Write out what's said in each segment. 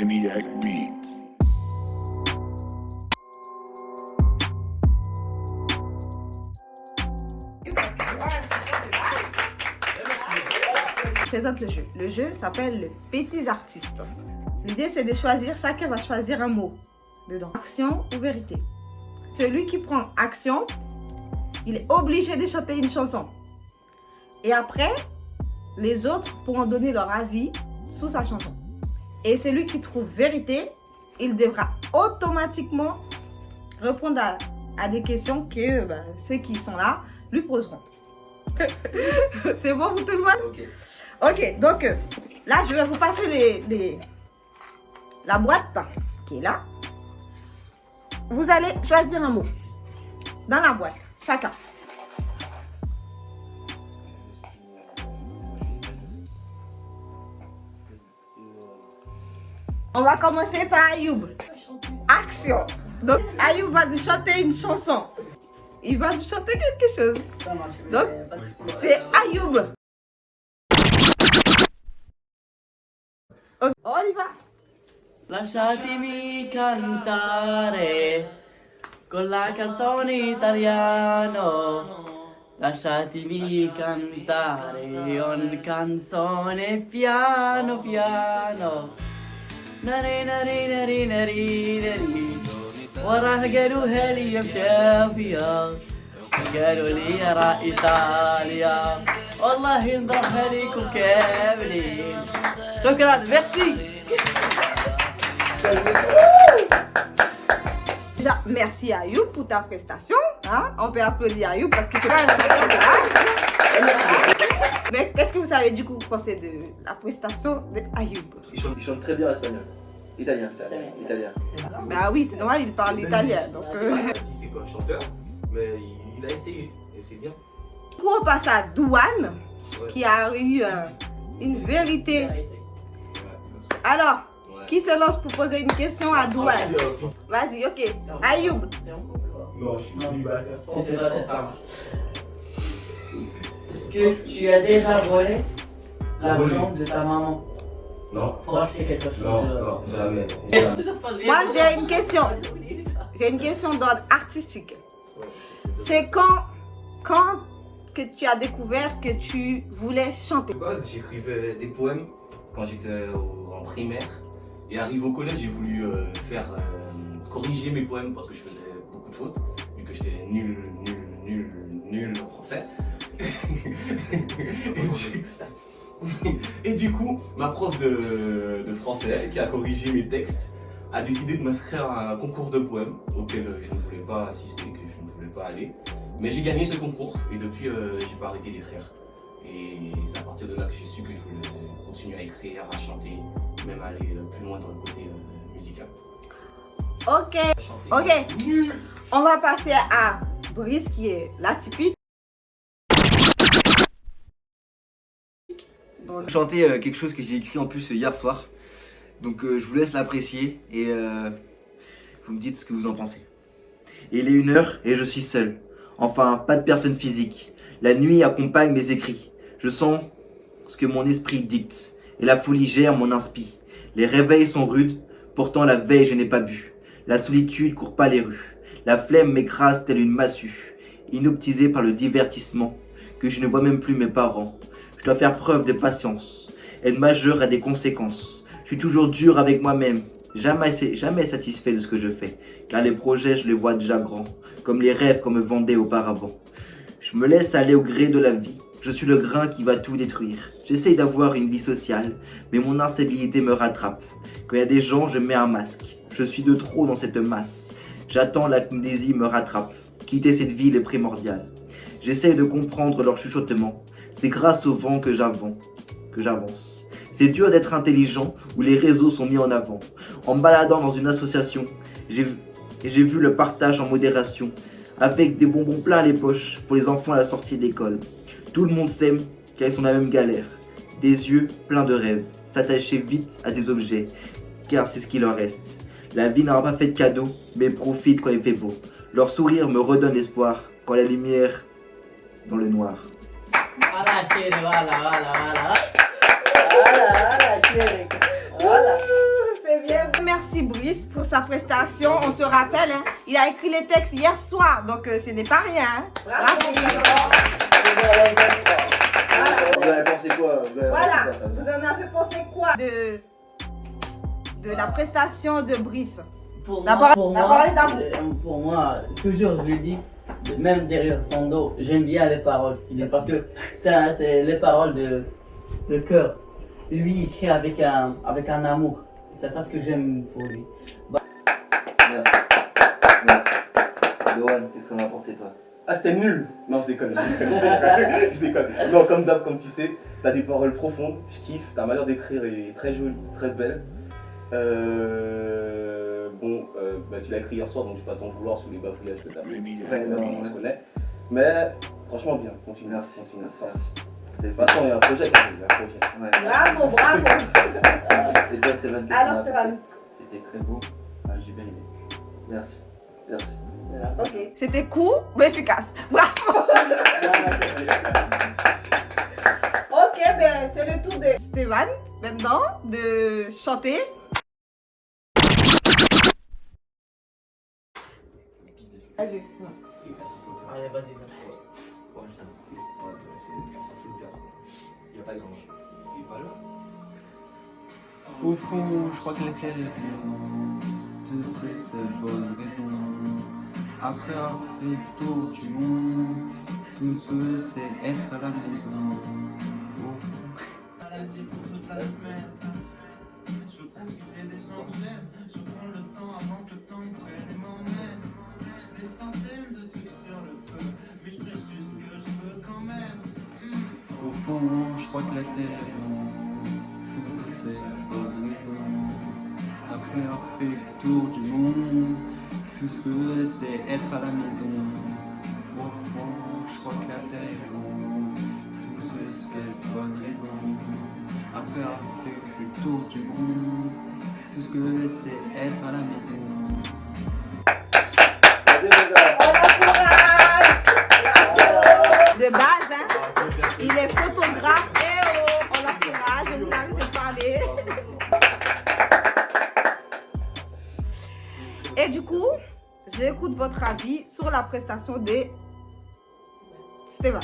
Maniac Beats. Je présente le jeu. Le jeu s'appelle le Petits Artistes. L'idée, c'est de choisir, chacun va choisir un mot dedans. Action ou vérité. Celui qui prend action, il est obligé de chanter une chanson. Et après, les autres pourront donner leur avis sur sa chanson. Et celui qui trouve vérité, il devra automatiquement répondre à des questions que ceux qui sont là lui poseront. C'est bon pour tout le monde? Ok, donc là, je vais vous passer la boîte qui est là. Vous allez choisir un mot dans la boîte, chacun. On va commencer par Ayoub. Action. Donc, Ayoub va nous chanter une chanson. Il va nous chanter quelque chose. Donc, c'est Ayoub. Okay. On y va. Lasciatemi cantare con la canzone italiano. Lasciatemi cantare una canzone piano piano. Nari nari nari nari nari. وراح قالوا هالي يا شافية قالوا لي را إيطاليا والله نضربها ليكم كاملين. شكرا ميرسي. Déjà, merci Ayoub pour ta prestation. Hein? On peut applaudir Ayoub parce que c'est pas un champion de race. Mais qu'est-ce que vous savez du coup penser de la prestation d'Ayoub? Il chante très bien l'espagnol. Italien. Bah oui, c'est normal, il parle italien. Donc, C'est pas un chanteur, mais il a essayé, et c'est bien. Du coup, on passe à Douane, qui a eu une vérité. Alors, qui se lance pour poser une question à Douane? Vas-y, ok. Ayoub. Non, je suis célibataire. C'est pas ça. Est-ce que tu as déjà volé l'argent de ta maman Non. pour acheter quelque chose? Non, jamais. Ça se passe bien. Moi, j'ai une question. J'ai une question d'ordre artistique. C'est quand que tu as découvert que tu voulais chanter? De base, j'écrivais des poèmes quand j'étais en primaire. Et arrivé au collège, j'ai voulu corriger mes poèmes parce que je faisais beaucoup de fautes, vu que j'étais nul en français. Et du coup, ma prof de français qui a corrigé mes textes a décidé de m'inscrire à un concours de poèmes auquel je ne voulais pas assister, que je ne voulais pas aller. Mais j'ai gagné ce concours et depuis, j'ai pas arrêté d'écrire. Et c'est à partir de là que j'ai su que je voulais continuer à écrire, à chanter, même aller plus loin dans le côté musical. Ok, ok. On va passer à Brice qui est l'atypique. Chanter quelque chose que j'ai écrit en plus hier soir. Donc je vous laisse l'apprécier et vous me dites ce que vous en pensez. Il est 1h et je suis seul. Enfin, pas de personne physique. La nuit accompagne mes écrits. Je sens ce que mon esprit dicte. Et la folie gère mon inspi. Les réveils sont rudes, pourtant la veille je n'ai pas bu. La solitude court pas les rues. La flemme m'écrase telle une massue. Inoptisée par le divertissement, que je ne vois même plus mes parents. Je dois faire preuve de patience. Être majeur a des conséquences. Je suis toujours dur avec moi-même. Jamais satisfait de ce que je fais. Car les projets, je les vois déjà grands. Comme les rêves qu'on me vendait auparavant. Je me laisse aller au gré de la vie. Je suis le grain qui va tout détruire. J'essaye d'avoir une vie sociale, mais mon instabilité me rattrape. Quand il y a des gens, je mets un masque. Je suis de trop dans cette masse. J'attends l'amnésie me rattrape. Quitter cette ville est primordial. J'essaye de comprendre leur chuchotement. C'est grâce au vent que j'avance. C'est dur d'être intelligent où les réseaux sont mis en avant. En me baladant dans une association, j'ai vu le partage en modération, avec des bonbons plein les poches pour les enfants à la sortie de l'école. Tout le monde s'aime car ils sont dans la même galère. Des yeux pleins de rêves, s'attacher vite à des objets, car c'est ce qui leur reste. La vie n'aura pas fait de cadeaux, mais profite quand il fait beau. Leur sourire me redonne l'espoir quand la lumière dans le noir. Voilà, chérie, voilà. C'est bien. choisi Brice pour sa prestation. On se rappelle, hein, il a écrit les textes hier soir, donc ce n'est pas rien. Hein. Bravo. Vous avez pensé quoi? Voilà, vous en avez pensé quoi de la prestation de Brice? Pour D'abord, pour moi, toujours je le dis, même derrière son dos, j'aime bien les paroles qu'il dit parce que c'est les paroles de cœur. Lui, il crée avec un amour. C'est ça ce que j'aime pour lui. Merci. Merci. Lohan, qu'est-ce qu'on a pensé toi? Ah, c'était nul! Non, je déconne. Je déconne. Non, comme d'hab, comme tu sais, t'as des paroles profondes, je kiffe, ta manière d'écrire est très jolie, très belle. Tu l'as écrit hier soir, donc je vais pas t'en vouloir sous les bafouillages que t'as fait. On se connaît. Mais franchement, bien, continue. Merci. De toute façon, il y a un projet quand même. Ouais. Bravo. Et toi, Stéphane, Alors, Stéphane. C'était très beau. Ah, j'ai bien aimé. Merci. Ok. C'était court, mais efficace. Bravo. Ok, ben c'est le tour de Stéphane maintenant de chanter. Vas-y. Allez, vas-y. Ouais, ça. Ouais, c'est un flotteur. Il n'y a pas grand chose. Il est pas là. Au fond, je crois que la terre est ronde, toutes ces bonnes raisons. Après avoir fait le tour du monde, tout ce c'est être à la maison. Au fond. Au fond, je crois que la terre est ronde, toutes ces bonnes raisons. Après avoir fait le tour du monde, tout ce que c'est être à la maison. Au fond, je crois que la terre est ronde, toutes ces bonnes raisons. Après avoir fait le tour du monde, tout ce que c'est être à la maison. De base, hein, il est photographe et on l'encourage, on nous arrête de parler. Et du coup, j'écoute votre avis sur la prestation de Stéphane.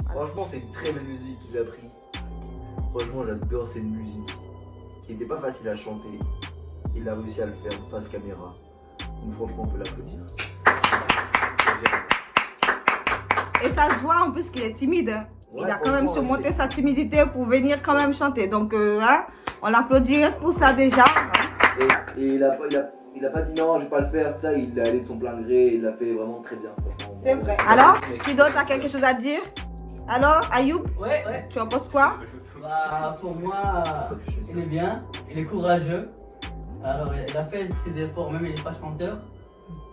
Franchement, c'est une très belle musique qu'il a pris. Franchement, j'adore cette musique. Qui n'était pas facile à chanter. Il a réussi à le faire face caméra. Donc franchement, on peut l'applaudir. Et ça se voit en plus qu'il est timide. Hein. Ouais, il a quand même franchement, surmonté sa timidité pour venir quand même chanter. Donc, hein, on l'applaudit pour ça déjà. Et il a pas dit non, je vais pas le faire, ça, il est allé de son plein gré, il l'a fait vraiment très bien. C'est vrai. Alors, qui d'autre a quelque chose à dire? Alors, Ayoub, Ouais. tu en penses quoi? Bah, pour moi, il est bien, il est courageux. Alors, il a fait ses efforts, même il n'est pas chanteur.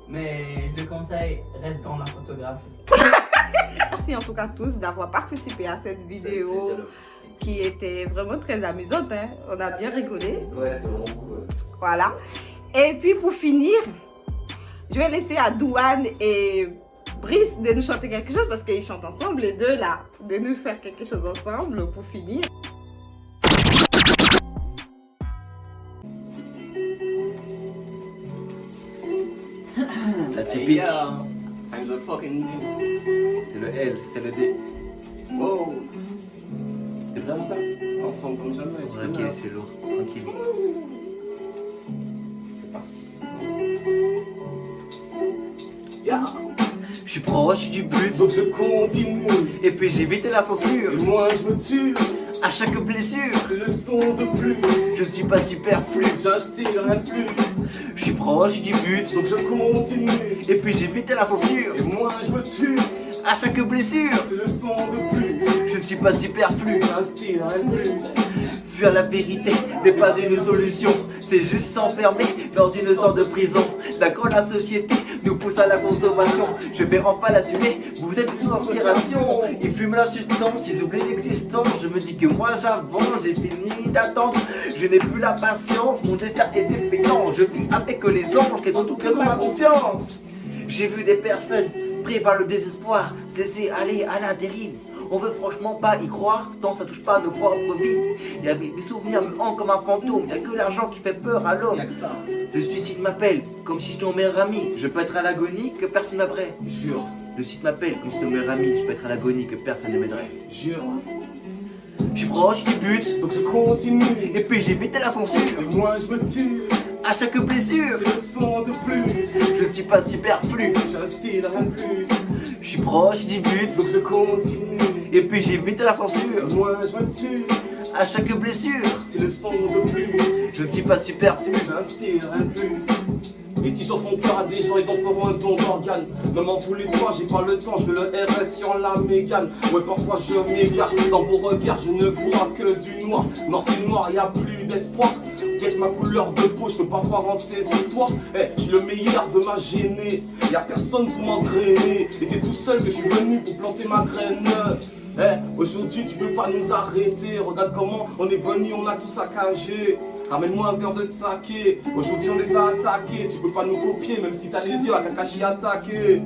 Mais je le conseille, reste dans la photographie. Merci en tout cas tous d'avoir participé à cette vidéo qui était vraiment très amusante. Hein. On a bien rigolé. Ouais, c'était vraiment cool. Voilà. Et puis pour finir, je vais laisser à Douane et Brice de nous chanter quelque chose parce qu'ils chantent ensemble, les deux là, de nous faire quelque chose ensemble pour finir. La typique, I'm the fucking D. c'est le L, c'est le D. Wow. T'es vraiment pas ensemble comme jamais. Ok, c'est lourd, tranquille. C'est parti. Je suis proche du but, Donc je continue. et puis j'évite la censure. Et moi je me tue. À chaque blessure, C'est le son de plus. je ne suis pas superflu. J'inspire rien de plus. Je suis proche du but, Donc je continue. et puis j'évite la censure. Et moi je me tue. À chaque blessure, C'est le son de plus. je ne suis pas superflu. J'inspire rien de plus. Fuir la vérité n'est pas une solution, c'est juste s'enfermer dans une sorte de prison. D'accord, la société nous pousse à la consommation. Je vais enfin l'assumer, vous êtes toute inspiration. Ils fument la substance, ils oublient l'existence. Je me dis que moi j'avance, j'ai fini d'attendre. Je n'ai plus la patience, mon destin est défaillant. Je vis avec les anges, qu'elles ont toute ma confiance. J'ai vu des personnes pris par le désespoir se laisser aller à la dérive. On veut franchement pas y croire, tant ça touche pas à nos propres vies. Mes souvenirs me hantent comme un fantôme, y'a que l'argent qui fait peur à l'homme. Y'a que ça. Le suicide m'appelle, comme si j'étais ton meilleur ami. Je peux être à l'agonie, que personne m'aimerait. Jure, Le suicide m'appelle, comme si j'étais ton meilleur ami. Je peux être à l'agonie, que personne ne m'aiderait. jure. Je suis proche du but, Donc je continue. et puis j'évite la censure. Et moi je me tue. À chaque blessure, C'est le son de plus. je ne suis pas superflu. J'ai un style, rien de plus. Je suis proche du but, Donc je continue. et puis j'évite la censure. Et moi je me tue. À chaque blessure, C'est le son de plus. je ne suis pas superflu. J'ai un style, rien de plus. Et si j'offre mon cœur à des gens, ils en feront un don d'organes. Ne m'en voulez pas, j'ai pas le temps, je veux le RS sur la mégane. Ouais, parfois je m'égare, dans vos regards, je ne vois que du noir. Noir c'est noir, y a plus d'espoir. Guette ma couleur de peau, je peux pas croire en ces histoires. Je suis le meilleur de ma gênée, y a personne pour m'engrainer. Et c'est tout seul que je suis venu pour planter ma graine. Aujourd'hui tu peux pas nous arrêter. Regarde comment on est venu, on a tout saccagé. Ramène-moi un verre de saké. Aujourd'hui on les a attaqués. Tu peux pas nous copier même si t'as les yeux à Kakashi attaqué.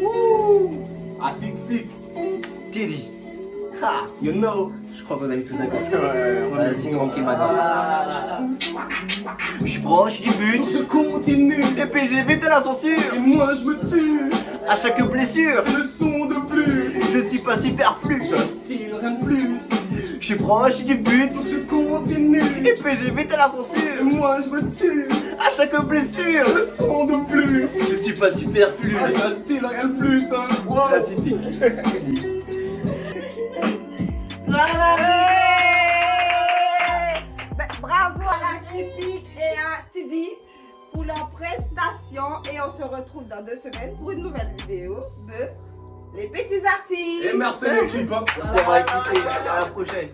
Wouh, atypique. Teddy, Ha, you know. Je crois que vous avez tous d'accord. vas-y tranquille maintenant. Je suis proche du but, Donc je continue. et puis j'évite la censure. Et moi je me tue. À chaque blessure, C'est le son de plus. je ne suis pas superflu. J'ai un style, rien de plus. Je suis proche du but, Donc je continue. et puis j'évite la Et censure. moi je me tue. À chaque blessure, Le son de plus. je ne suis pas superflu. Ah, j'ai un style, rien de plus, hein. Wow. C'est atypique. Bravo à la Tipeee et à Tidi pour leur prestation. Et on se retrouve dans 2 semaines pour une nouvelle vidéo de Les Petits Artistes. Et merci l'équipe. Hein. Merci d'avoir écouté, à la prochaine.